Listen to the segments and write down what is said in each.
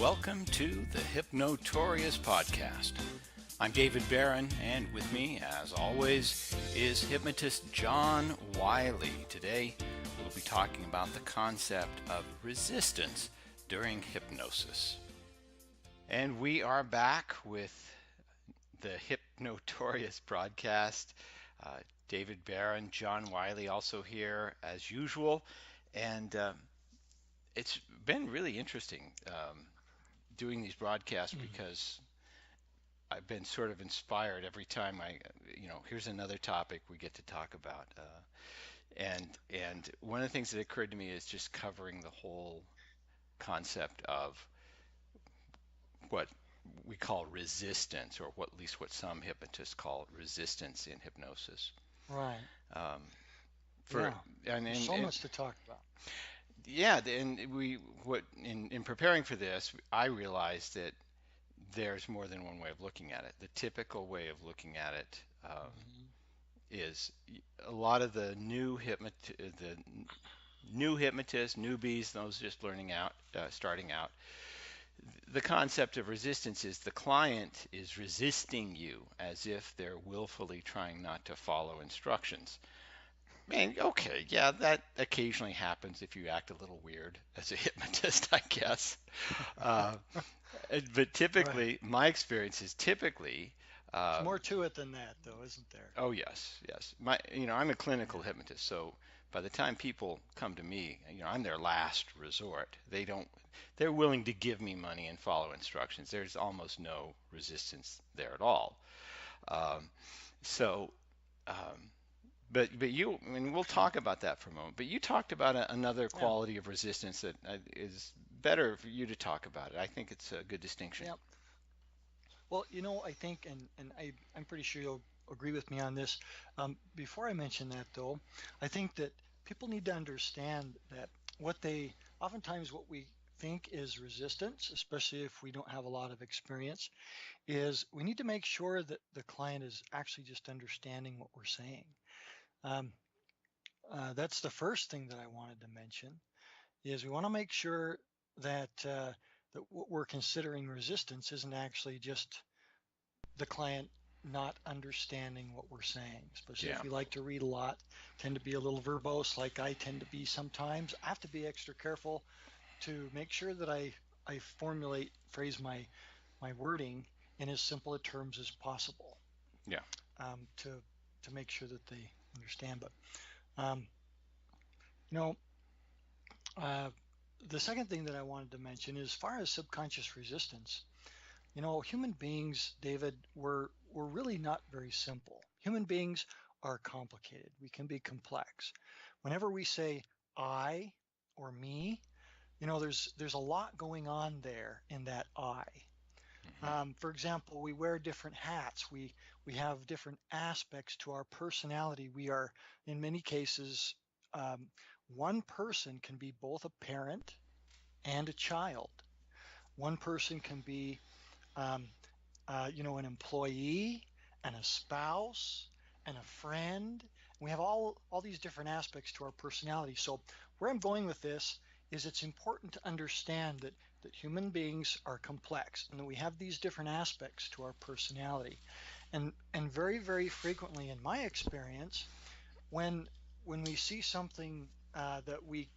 Welcome to the Hypnotorious Podcast. I'm David Barron, and with me, as always, is hypnotist John Wylie. Today, we'll be talking about the concept of resistance during hypnosis. And we are back with the Hypnotorious Podcast. David Barron, John Wylie also here as usual. And it's been really interesting doing these broadcasts because I've been sort of inspired every time here's another topic we get to talk about. And one of the things that occurred to me is just covering the whole concept of what we call resistance, or at least what some hypnotists call resistance in hypnosis. Right. And so much to talk about. Yeah, and in preparing for this, I realized that there's more than one way of looking at it. The typical way of looking at it is a lot of the new hypnotists, newbies, those just starting out. The concept of resistance is the client is resisting you as if they're willfully trying not to follow instructions. Man, okay, yeah, that occasionally happens if you act a little weird as a hypnotist, I guess. But typically, Right. my experience is typically. There's more to it than that, though, isn't there? Oh yes, yes. I'm a clinical Yeah. hypnotist, so by the time people come to me, I'm their last resort. They're willing to give me money and follow instructions. There's almost no resistance there at all. Um, so. Um, we'll talk about that for a moment. But you talked about another Yeah. quality of resistance that is better for you to talk about it. I think it's a good distinction. Yeah. Well, I think, and I'm pretty sure you'll agree with me on this. Before I mention that, though, I think that people need to understand that oftentimes what we think is resistance, especially if we don't have a lot of experience, is we need to make sure that the client is actually just understanding what we're saying. Um, that's the first thing that I wanted to mention. Is we want to make sure that what we're considering resistance isn't actually just the client not understanding what we're saying, especially Yeah. if we like to read a lot, tend to be a little verbose like I tend to be sometimes. I have to be extra careful to make sure that I phrase my wording in as simple a terms as possible, Yeah. to make sure that they understand. But um, you know, uh, the second thing that I wanted to mention is, as far as subconscious resistance, human beings, David, we're really not very simple. Human beings are complicated. We can be complex. Whenever we say I or me, there's a lot going on there in that I. Hmm. For example, we wear different hats. We have different aspects to our personality. We are, in many cases, um, one person can be both a parent and a child. One person can be um, an employee and a spouse and a friend. We have all these different aspects to our personality. So where I'm going with this is, it's important to understand that human beings are complex and that we have these different aspects to our personality. And very, very frequently in my experience, when when we see something that we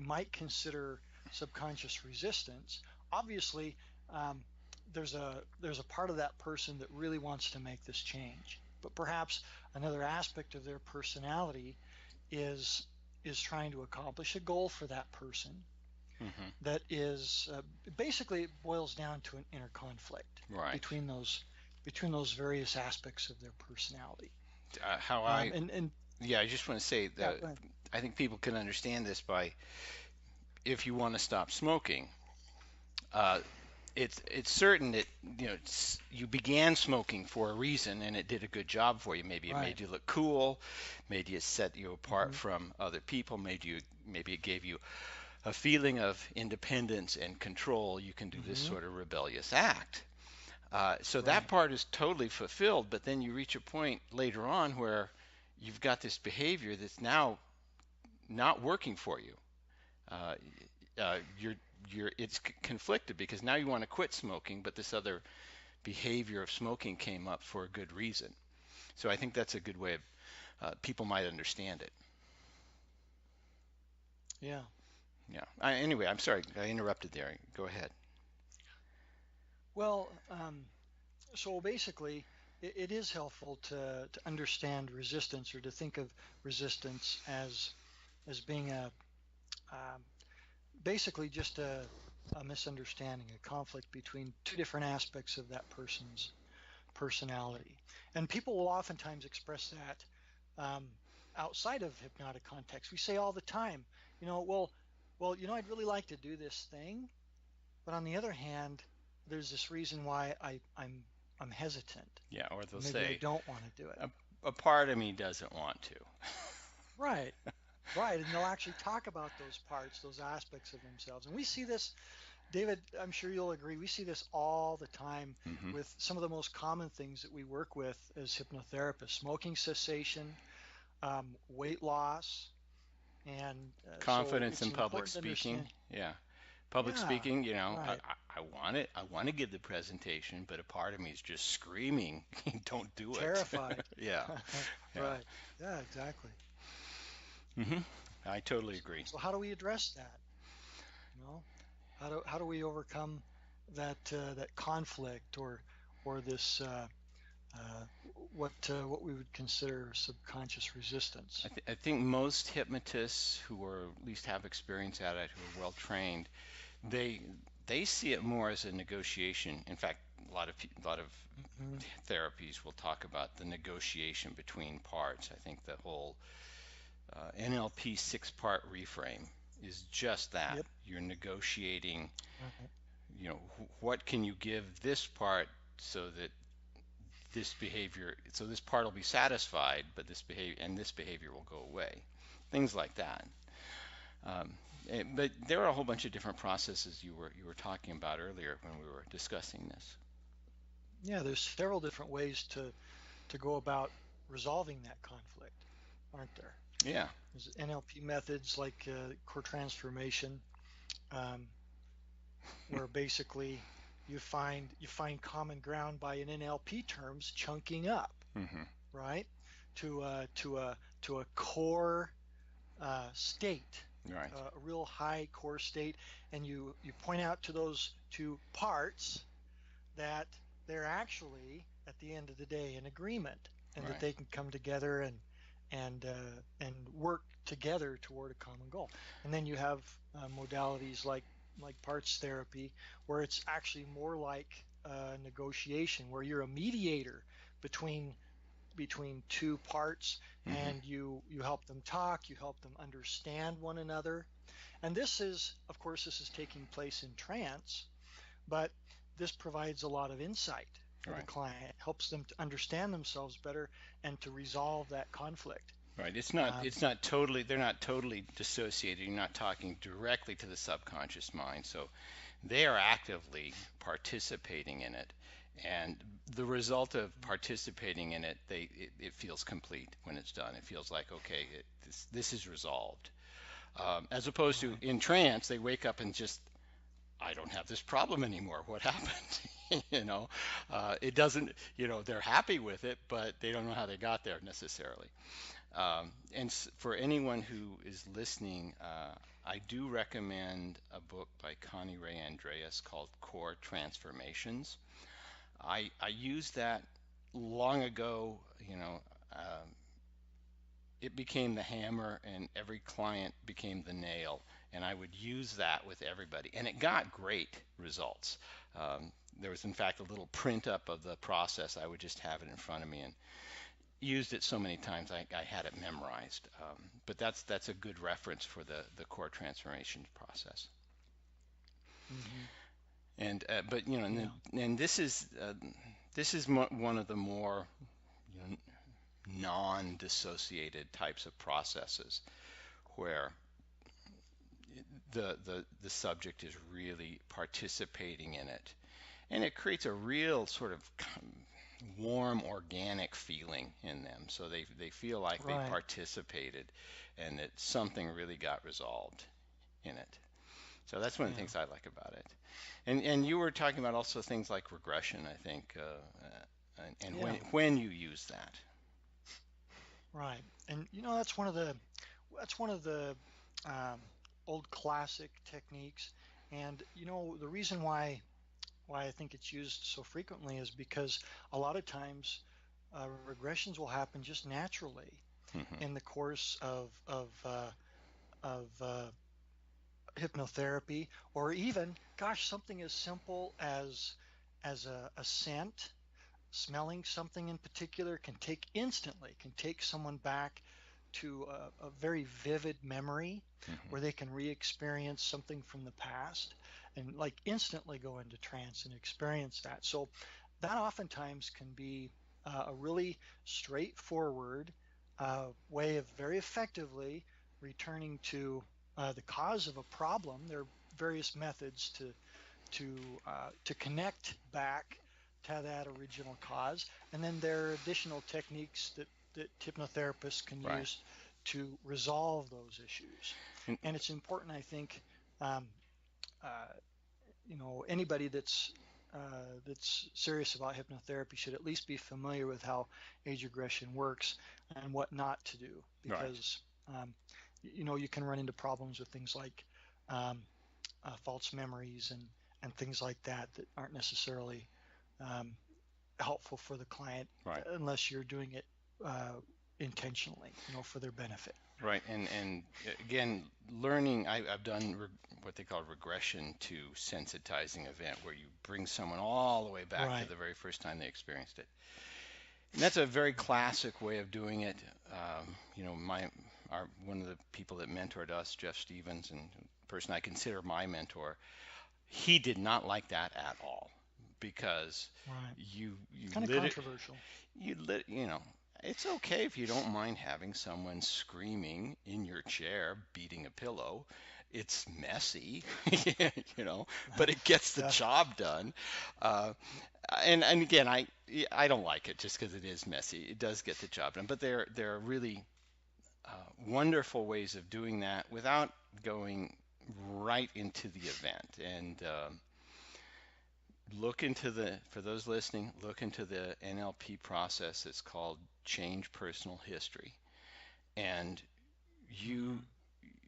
might consider subconscious resistance, obviously, um, there's a part of that person that really wants to make this change, but perhaps another aspect of their personality is is trying to accomplish a goal for that person Hmm. that is basically, it boils down to an inner conflict Right. between those various aspects of their personality. How um, I and and Yeah, I just want to say yeah, that go ahead. I think people can understand this by, if you want to stop smoking, uh, it's certain that you began smoking for a reason and it did a good job for you. Maybe it Right. made you look cool, maybe it set you apart Hmm. from other people, maybe it gave you a feeling of independence and control. You can do this Hmm. sort of rebellious act. So that Right. part is totally fulfilled, but then you reach a point later on where you've got this behavior that's now not working for you. Uh, you're it's conflicted because now you want to quit smoking, but this other behavior of smoking came up for a good reason. So I think that's a good way of people might understand it. Yeah. Yeah. Anyway, I'm sorry I interrupted there. Go ahead. Well, so basically, it is helpful to understand resistance, or to think of resistance as being um, basically just a misunderstanding, a conflict between two different aspects of that person's personality. And people will oftentimes express that outside of hypnotic context. We say all the time, I'd really like to do this thing, but on the other hand, there's this reason why I'm hesitant, Yeah, or or they'll maybe I say, don't want to do it. a part of me doesn't want to. Right, right, and they'll actually talk about those parts, those aspects of themselves, and we see this, David. I'm sure you'll agree. We see this all the time Hmm. with some of the most common things that we work with as hypnotherapists: smoking cessation, weight loss, and so Confidence it's in public important to speaking. understand. Yeah. Public Yeah, speaking, right. I want it. I want to give the presentation, but a part of me is just screaming, don't do it. Terrified. Yeah. Yeah. Right. Yeah, exactly. Hmm. I totally So, agree. so how do we address that? You know, how do we overcome that conflict, or this uh, what we would consider subconscious resistance? I think most hypnotists who are at least have experience at it, who are well trained, they they see it more as a negotiation. In fact, a lot of Hmm. therapies will talk about the negotiation between parts. I think the whole NLP 6-part reframe is just that. Yep. You're negotiating, Right. what can you give this part so that this part will be satisfied, but this behavior will go away. Things like that. Um, but there are a whole bunch of different processes you were talking about earlier when we were discussing this. Yeah, there's several different ways to go about resolving that conflict, aren't there? Yeah. There's NLP methods like core transformation, um, where basically you find common ground by, in NLP terms, chunking up, Hmm. right? To a core state, Right. a real high core state, and you point out to those two parts that they're actually, at the end of the day, in agreement, and that Right. they can come together and work together toward a common goal. And then you have modalities like parts therapy, where it's actually more like negotiation, where you're a mediator between two parts, Hmm. and you help them talk, you help them understand one another. And this is, of course, this is taking place in trance, but this provides a lot of insight for the Right. client, helps them to understand themselves better and to resolve that conflict. Right. Um, It's not totally. They're not totally dissociated. You're not talking directly to the subconscious mind. So they are actively participating in it, and the result of participating in it, it feels complete when it's done. It feels like, okay, this is resolved. As opposed to right, in trance, they wake up and just, I don't have this problem anymore. What happened? It doesn't. They're happy with it, but they don't know how they got there necessarily. And for anyone who is listening, I do recommend a book by Connie Ray Andreas called Core Transformations. I used that long ago. Um, it became the hammer, and every client became the nail. And I would use that with everybody, and it got great results. There was, in fact, a little print up of the process. I would just have it in front of me, and used it so many times I had it memorized. But that's a good reference for the core transformation process. hmm And but yeah, and this is one of the more you know, non-dissociated types of processes where the subject is really participating in it, and it creates a real sort of warm, organic feeling in them. So they feel like they right. participated and that something really got resolved in it. So that's one of the Yeah. things I like about it. And you were talking about also things like regression, I think, and Yeah. when you use that. Right. And that's one of the um, old classic techniques. And the reason why I think it's used so frequently is because a lot of times regressions will happen just naturally Hmm. in the course of hypnotherapy, or even, gosh, something as simple as a scent. Smelling something in particular can take someone back to a very vivid memory Hmm. where they can re-experience something from the past and like instantly go into trance and experience that. So that oftentimes can be a really straightforward way of very effectively returning to the cause of a problem. There are various methods to connect back to that original cause, and then there are additional techniques that hypnotherapists can Right. use to resolve those issues. And, And it's important, I think, um, uh, anybody that's serious about hypnotherapy should at least be familiar with how age regression works and what not to do, right. because you can run into problems with things like um, false memories and things like that aren't necessarily um, helpful for the client Right. unless you're doing it intentionally, for their benefit. Right. And again, learning. I've done what they call regression to sensitizing event, where you bring someone all the way back to Right. the very first time they experienced it. And that's a very classic way of doing it. One of the people that mentored us, Jeff Stevens, and the person I consider my mentor, he did not like that at all, because Right. you Kind of lit it, controversial. it's okay if you don't mind having someone screaming in your chair, beating a pillow. It's messy, you know, but it gets the Yeah. job done. Uh, and again, I don't like it just because it is messy. It does get the job done, but there are really wonderful ways of doing that without going right into the event. And look into for those listening, look into the NLP process. It's called Change Personal History, and you Hmm.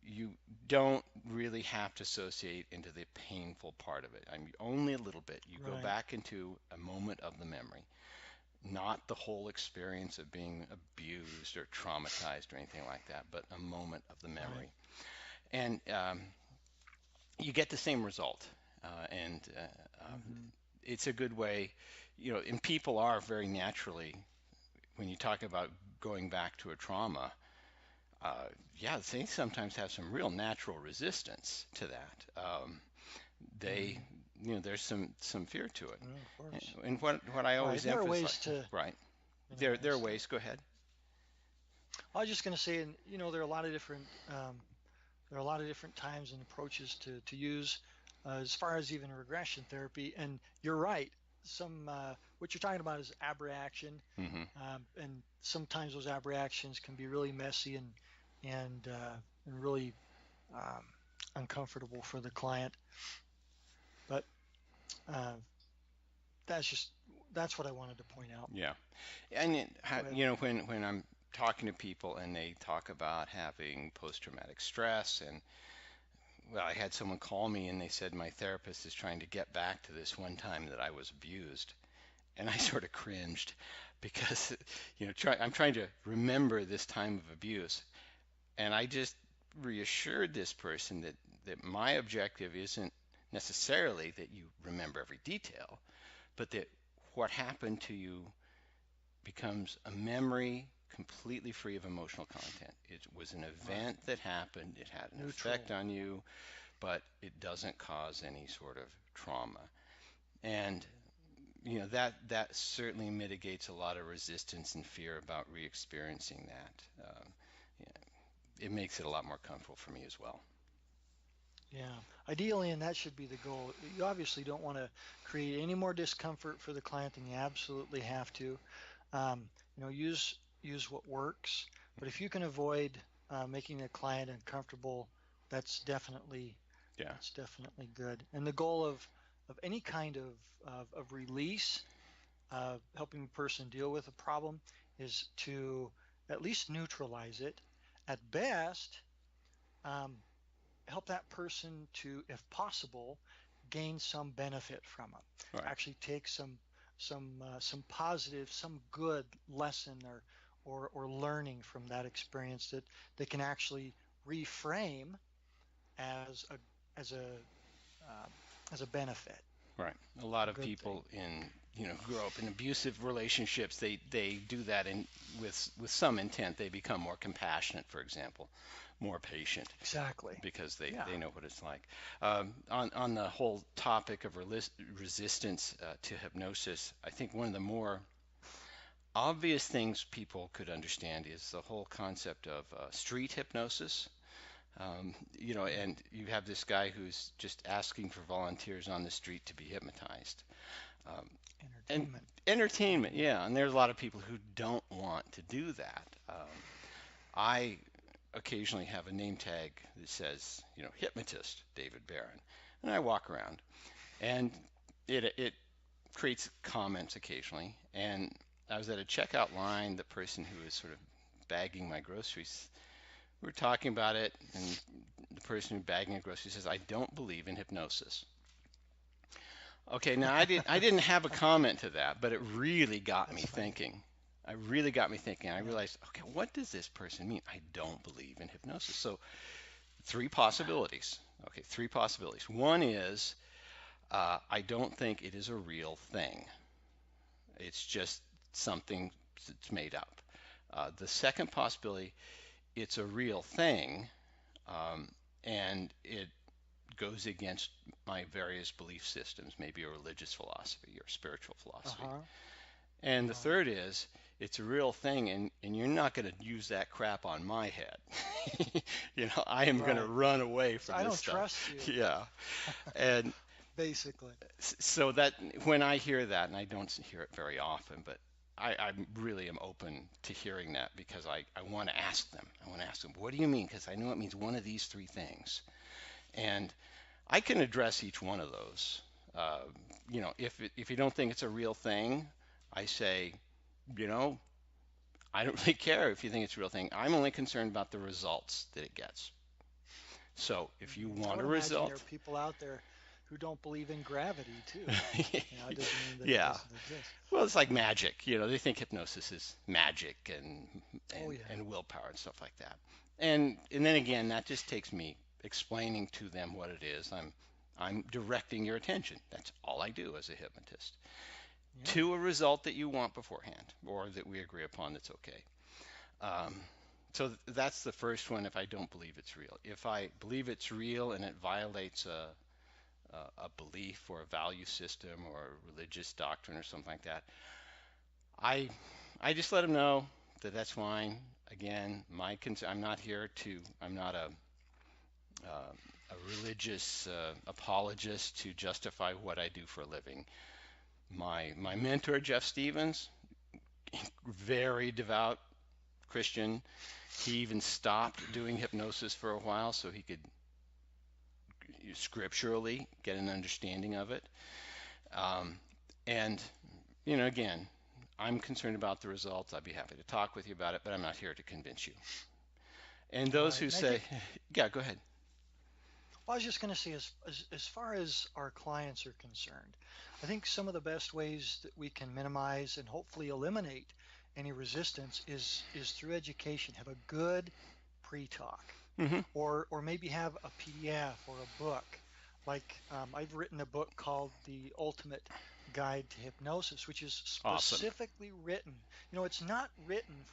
you don't really have to associate into the painful part of it. I mean, only a little bit. You go Right. back into a moment of the memory, not the whole experience of being abused or traumatized or anything like that, but a moment of the Right. memory. And you get the same result. And Hmm. it's a good way, and people are very naturally, when you talk about going back to a trauma, uh, yeah, they sometimes have some real natural resistance to that. They, Hmm. there's some fear to it. Well, of course. And what I Right. always There are emphasize, ways to right? There are minimize that. ways. Go ahead. I was just going to say, and there are a lot of different times and approaches to use as far as even regression therapy. And you're right. What you're talking about is abreaction, Hmm. and sometimes those abreactions can be really messy and really um, uncomfortable for the client. But uh, that's just that's what I wanted to point out. Yeah. And Go ahead. when I'm talking to people and they talk about having post-traumatic stress, and well, I had someone call me and they said my therapist is trying to get back to this one time that I was abused, and I sort of cringed because I'm trying to remember this time of abuse, and I just reassured this person that my objective isn't necessarily that you remember every detail, but that what happened to you becomes a memory completely free of emotional content. It was an Right. event that happened, it had an effect Neutral. on you, but it doesn't cause any sort of trauma. And that certainly mitigates a lot of resistance and fear about re-experiencing that. It makes it a lot more comfortable for me as well. Yeah. Ideally, and that should be the goal. You obviously don't want to create any more discomfort for the client than you absolutely have to. Um, use what works. But if you can avoid making the client uncomfortable, that's definitely Yeah. That's definitely good. And the goal of any kind of release, helping a person deal with a problem, is to at least neutralize it. At best, um, help that person to, if possible, gain some benefit from it. Right. Actually, take some positive, some good lesson or learning from that experience that they can actually reframe as as a um, as a benefit, Right. A lot a of good thing. people grow up in abusive relationships. They do that with some intent. They become more compassionate, for example, more patient Exactly. because Yeah. they know what it's like. On the whole topic of resistance to hypnosis, I think one of the more obvious things people could understand is the whole concept of street hypnosis. And you have this guy who's just asking for volunteers on the street to be hypnotized. Um, and Entertainment. entertainment, yeah. And there's a lot of people who don't want to do that. I occasionally have a name tag that says, hypnotist David Barron, and I walk around, and it creates comments occasionally. And I was at a checkout line. The person who was sort of bagging my groceries, we were talking about it, and the person who bagging the groceries says, "I don't believe in hypnosis." Okay, now I didn't have a comment to that, but it really got me That's funny. thinking. I really got me thinking. I Yeah. realized, okay, what does this person mean? I don't believe in hypnosis. So three possibilities. Okay, three possibilities. One is I don't think it is a real thing. It's just something that's made up. The second possibility, it's a real thing, um, and it goes against my various belief systems, maybe a religious philosophy or spiritual philosophy. Uh-huh. And the Uh-huh. third is it's a real thing, and you're not going to use that crap on my head. I am going to Right. run away from I this don't stuff. trust you, Yeah. And basically. so that when I hear that, and I don't hear it very often, but I really am open to hearing that because I want to ask them. I want to ask them, what do you mean? Because I know it means one of these three things. And I can address each one of those. Uh, if you don't think it's a real thing, I say, you know, I don't really care if you think it's a real thing. I'm only concerned about the results that it gets. So if you I want a would imagine there are result, people out there who don't believe in gravity too. It doesn't mean that it yeah. doesn't exist. Well, it's like magic. They think hypnosis is magic and Oh and yeah. and willpower and stuff like that. And then again, that just takes me explaining to them what it is. I'm directing your attention. That's all I do as a hypnotist Yeah. to a result that you want beforehand or that we agree upon that's okay. Um, so that's the first one if I don't believe it's real. If I believe it's real and it violates a belief or a value system or a religious doctrine or something like that, I I just let them know that that's fine. Again, I'm not here to. I'm not a religious apologist to justify what I do for a living. My mentor Jeff Stevens, very devout Christian. He even stopped doing hypnosis for a while so he could scripturally get an understanding of it. Um, and again, I'm concerned about the results. I'd be happy to talk with you about it, but I'm not here to convince you. And those Right. who And I say, think, yeah, go ahead. well, I was just going to say, as far as our clients are concerned, I think some of the best ways that we can minimize and hopefully eliminate any resistance is through education. Have a good pre-talk, Hmm. or maybe have a PDF or a book. Like I've written a book called The Ultimate Guide to Hypnosis, which is Awesome. specifically written. It's not written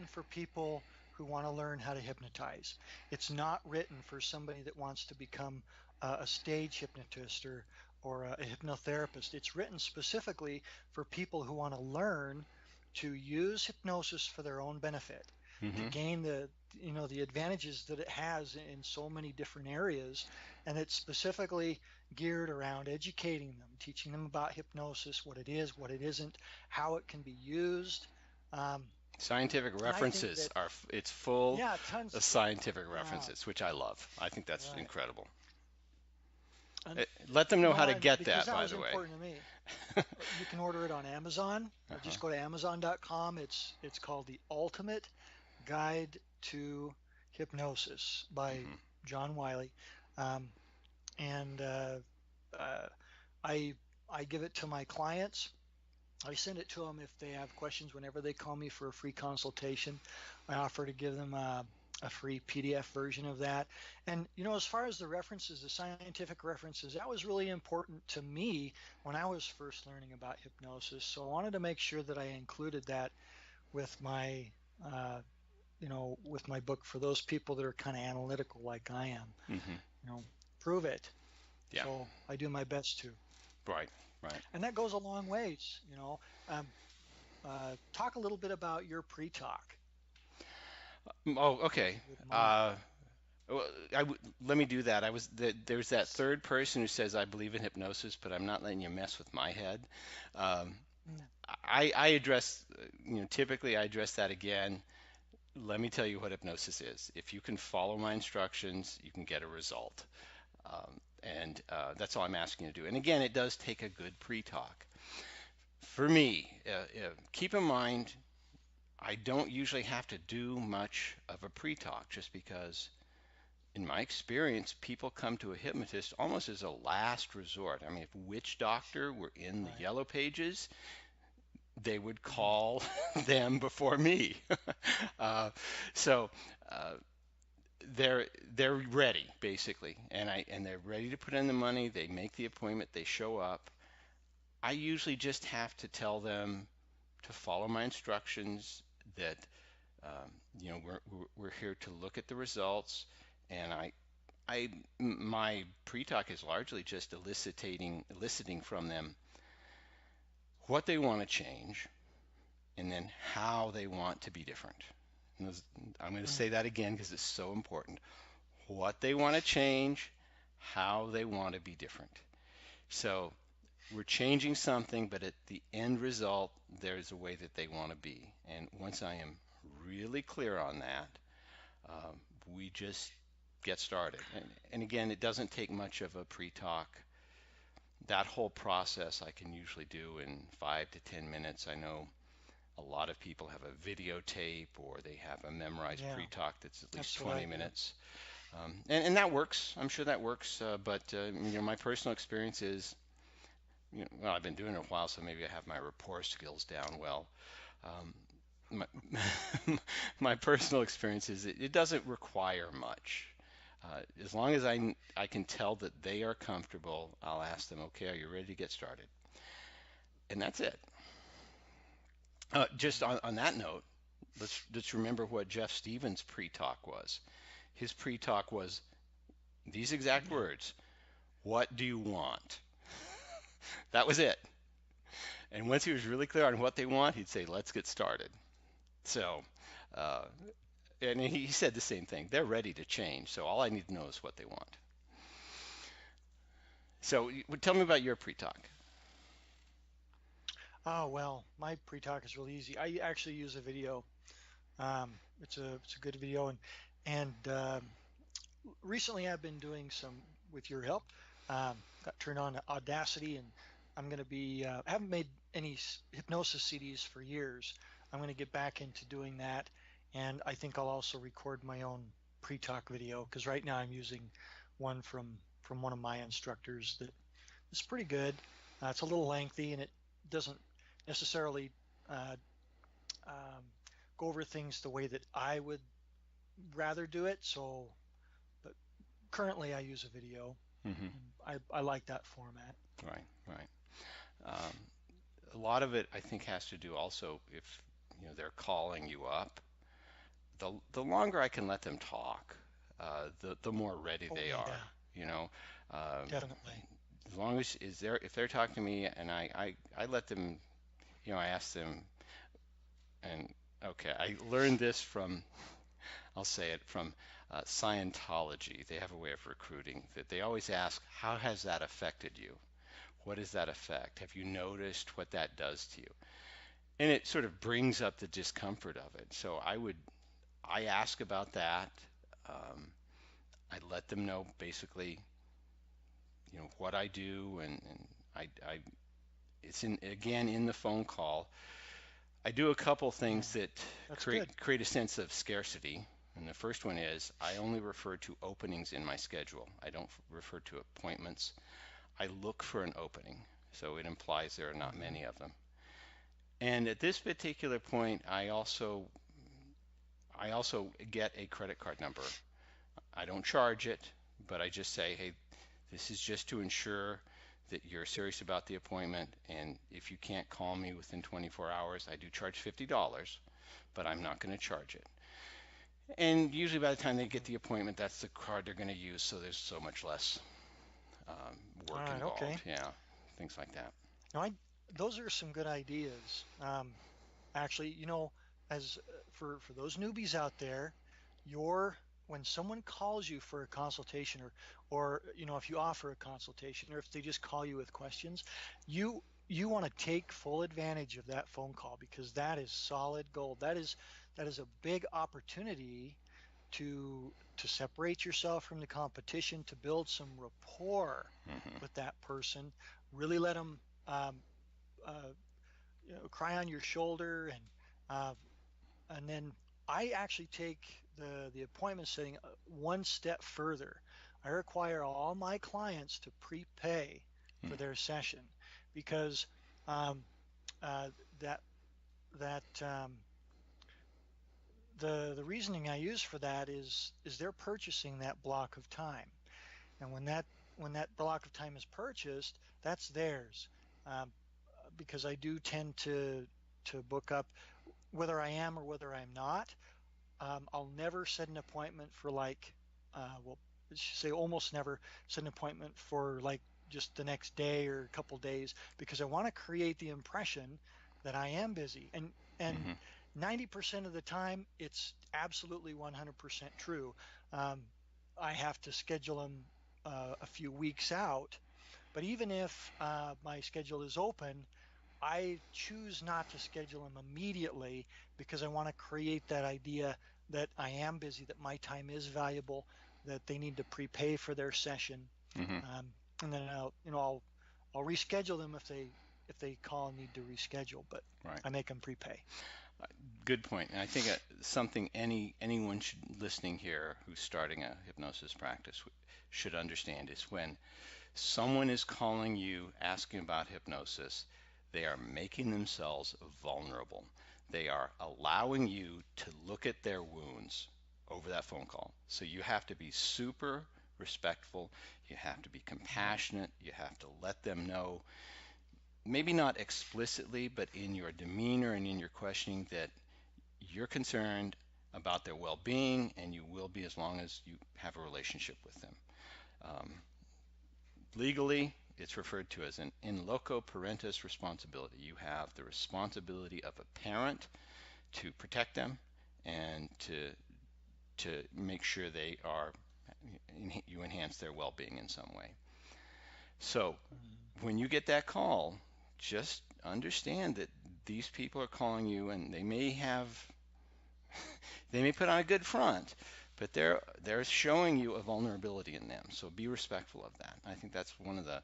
for people who want to learn how to hypnotize. It's not written for somebody that wants to become a stage hypnotist or a hypnotherapist. It's written specifically for people who want to learn to use hypnosis for their own benefit, to Hmm. gain the advantages that it has in so many different areas. And it's specifically geared around educating them, teaching them about hypnosis, what it is, what it isn't, how it can be used. um, Scientific And I think references that, it's full yeah, tons. of scientific Yeah, references, which I love. I think that's right. incredible. And Let them know how to and get because that, that by was the way. important to me. You can order it on Amazon. Uh-huh. Just go to Amazon.com. It's called The Ultimate Guide to Hypnosis by Hmm. John Wylie. Um, and uh, I I give it to my clients. I send it to them if they have questions whenever they call me for a free consultation. I offer to give them a free PDF version of that. And, as far as the references, the scientific references, that was really important to me when I was first learning about hypnosis. So I wanted to make sure that I included that with my, uh, with my book for those people that are kind of analytical like I am. Hmm. You know, prove it. Yeah. So I do my best to. Right. Right. And that goes a long ways. Um, talk a little bit about your pre-talk, Oh, okay. if you wouldn't mind. Uh, well, let me do that. There's that third person who says I believe in hypnosis, but I'm not letting you mess with my head. Um, Mm, I address, typically I address that again. Let me tell you what hypnosis is. If you can follow my instructions, you can get a result. And that's all I'm asking you to do. And again, it does take a good pre-talk. For me, keep in mind, I don't usually have to do much of a pre-talk just because, in my experience, people come to a hypnotist almost as a last resort. I mean, if Witch Doctor were in the right. yellow pages, they would Hmm. call them before me. uh, so uh, they're ready basically, and they're ready to put in the money. They make the appointment. They show up. I usually just have to tell them to follow my instructions. That um, we're here to look at the results, and my pre-talk is largely just eliciting from them what they want to change, and then how they want to be different. I'm going to Mm, say that again because it's so important. What they want to change, how they want to be different. So we're changing something, but at the end result, there's a way that they want to be. And once I am really clear on that, um, we just get started. And again, it doesn't take much of a pre-talk. That whole process I can usually do in 5 to 10 minutes. I know a lot of people have a videotape or they have a memorized yeah, pre-talk that's at least that's what I 20 do. minutes. And that works. I'm sure that works. But my personal experience is, well, I've been doing it a while, so maybe I have my rapport skills down well. Um, my, my personal experience is it doesn't require much. As long as I can tell that they are comfortable, I'll ask them, okay, are you ready to get started? And that's it. Just on that note, let's remember what Jeff Stevens' pre-talk was. His pre-talk was these exact Yeah. words: "What do you want?" That was it. And once he was really clear on what they want, he'd say, "Let's get started." So, uh, and he said the same thing. They're ready to change, so all I need to know is what they want. So, tell me about your pre-talk. Oh well, my pre-talk is really easy. I actually use a video. It's a good video, and recently I've been doing some with your help. Got turned on to Audacity, and I'm going to be. I haven't made any hypnosis CDs for years. I'm going to get back into doing that, and I think I'll also record my own pre-talk video because right now I'm using one from one of my instructors that is pretty good. It's a little lengthy, and it doesn't necessarily uh, um, go over things the way that I would rather do it. So, but currently I use a video. Hmm. I like that format. Right, right. Um, a lot of it, I think, has to do also if they're calling you up. The longer I can let them talk, the more ready Oh they are. yeah, You know, um, definitely. as long as is there if they're talking to me and I let them, I ask them, and okay, I learned this from, I'll say it, from Scientology. They have a way of recruiting that they always ask, how has that affected you? What does that affect? Have you noticed what that does to you? and it sort of brings up the discomfort of it. So I ask about that. Um, I let them know basically, what I do, and I it's in again in the phone call. I do a couple things Oh, that that's good. create a sense of scarcity. And the first one is I only refer to openings in my schedule. I don't refer to appointments. I look for an opening, so it implies there are not Hmm. many of them. And at this particular point, I also get a credit card number. I don't charge it, but I just say, hey, this is just to ensure that you're serious about the appointment. And if you can't call me within 24 hours, I do charge $50, but I'm not going to charge it. And usually by the time they get the appointment, that's the card they're going to use, so there's so much less All work right. involved. Okay. Yeah, things like that. Now, those are some good ideas. Actually, as for those newbies out there, your when someone calls you for a consultation, or if you offer a consultation, or if they just call you with questions, you you want to take full advantage of that phone call, because that is solid gold. That is a big opportunity to separate yourself from the competition, to build some rapport Hmm. with that person, really let them um, uh, cry on your shoulder, uh, and then I actually take the appointment setting one step further. I require all my clients to prepay for their session, because um, uh, that that the reasoning I use for that is they're purchasing that block of time, and when that block of time is purchased, that's theirs. Um, because I do tend to book up whether I am or whether I'm not. I'll never set an appointment for well, let's just say almost never set an appointment for like just the next day or a couple days, because I want to create the impression that I am busy. And Hmm. 90% of the time, it's absolutely 100% true. Um, I have to schedule them a few weeks out, but even if my schedule is open, I choose not to schedule them immediately, because I want to create that idea that I am busy, that my time is valuable, that they need to prepay for their session, Hmm. um, and then I'll reschedule them if they call and need to reschedule, but Right. I make them prepay. Good point. And I think something anyone listening here who's starting a hypnosis practice should understand is when someone is calling you asking about hypnosis, they are making themselves vulnerable. They are allowing you to look at their wounds over that phone call. So you have to be super respectful. You have to be Yeah. compassionate. You have to let them know, maybe not explicitly, but in your demeanor and in your questioning, that you're concerned about their well being, and you will be as long as you have a relationship with them. Um, Legally, it's referred to as an in loco parentis responsibility. You have the responsibility of a parent to protect them and to make sure they are you enhance their well-being in some way. So Mhm. when you get that call, just understand that these people are calling you, and they may put on a good front, but they're showing you a vulnerability in them. So be respectful of that. I think that's one of the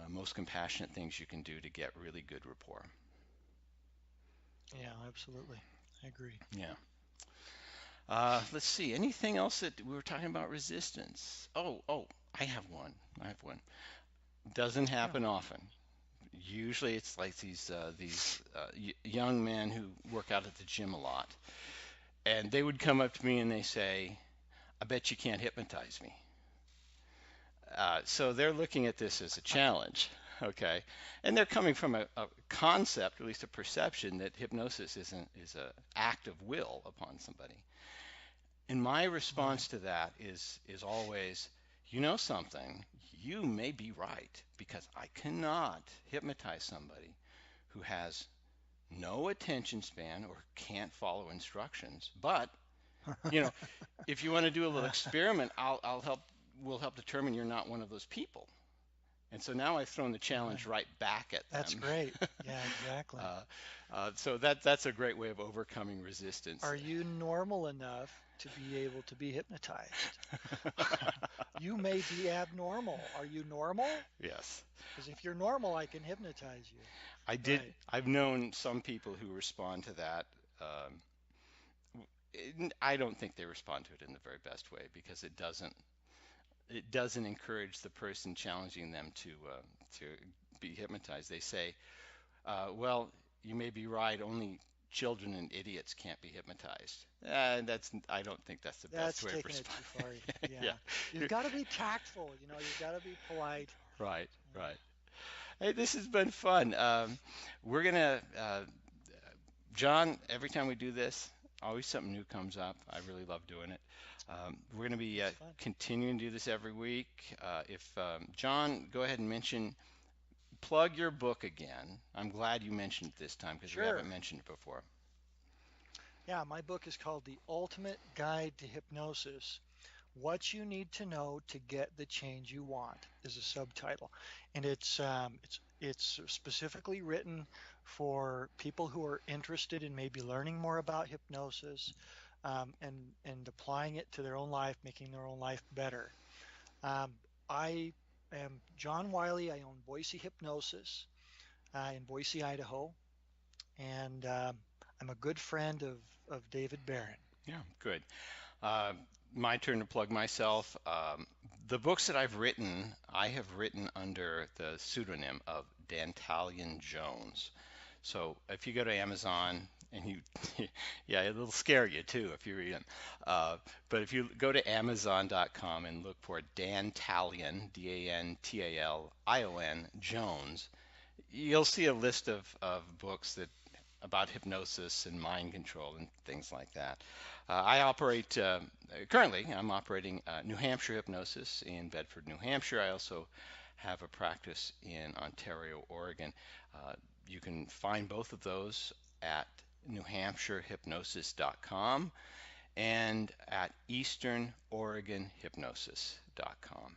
most compassionate things you can do to get really good rapport. Yeah, absolutely. I agree. Yeah. Let's see. Anything else that we were talking about resistance? Oh, I have one. I have one. Doesn't Yeah. happen often. Usually, it's like these young men who work out at the gym a lot, and they would come up to me and they say, "I bet you can't hypnotize me." So they're looking at this as a challenge, okay? And they're coming from a concept, or at least a perception, that hypnosis is an act of will upon somebody. And my Right. response to that is always, you know something, you may be right, because I cannot hypnotize somebody who has no attention span or can't follow instructions. But, you know, if you want to do a little Uh, experiment, I'll help. We'll help determine you're not one of those people. And so now I've thrown the challenge Right. right back at That's them. great. Yeah, exactly. uh, so that's a great way of overcoming resistance. Are you normal enough to be able to be hypnotized? You may be abnormal. Are you normal? Yes. Because if you're normal, I can hypnotize you. I did. Right. I've known some people who respond to that. I don't think they respond to it in the very best way because it doesn't encourage the person challenging them to be hypnotized. They say, well, you may be right. Only children and idiots can't be hypnotized. I don't think that's the best That's way of taking it too responding. far. Yeah. Yeah. You've got to be tactful, you've got to be polite. Right. Yeah. Right. Hey, this has been fun. We're gonna, John. Every time we do this, always something new comes up. I really love doing it. We're going to be It's fun. continuing to do this every week. If John, go ahead and plug your book again. I'm glad you mentioned it this time because we haven't Sure. mentioned it before. Yeah, my book is called The Ultimate Guide to Hypnosis. What You Need to Know to Get the Change You Want is a subtitle, and it's specifically written for people who are interested in maybe learning more about hypnosis, and applying it to their own life, making their own life better. Um, I am John Wylie. I own Boise Hypnosis in Boise, Idaho, and I'm a good friend of David Barron. Yeah, good. Uh, my turn to plug myself. The books that I've written, I have written under the pseudonym of Dantalian Jones. So if you go to Amazon and yeah, it'll scare you too if you read them. But if you go to Amazon.com and look for Dantalion, Dantalion Jones, you'll see a list of books that about hypnosis and mind control and things like that. I operate currently. I'm operating New Hampshire Hypnosis in Bedford, New Hampshire. I also have a practice in Ontario, Oregon. You can find both of those at newhampshirehypnosis.com and at easternoregonhypnosis.com.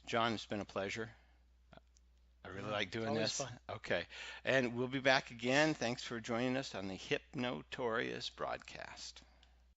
John, it's been a pleasure. I really Yeah, like it's doing always this. fun. Okay. And we'll be back again. Thanks for joining us on the Hypnotorious broadcast.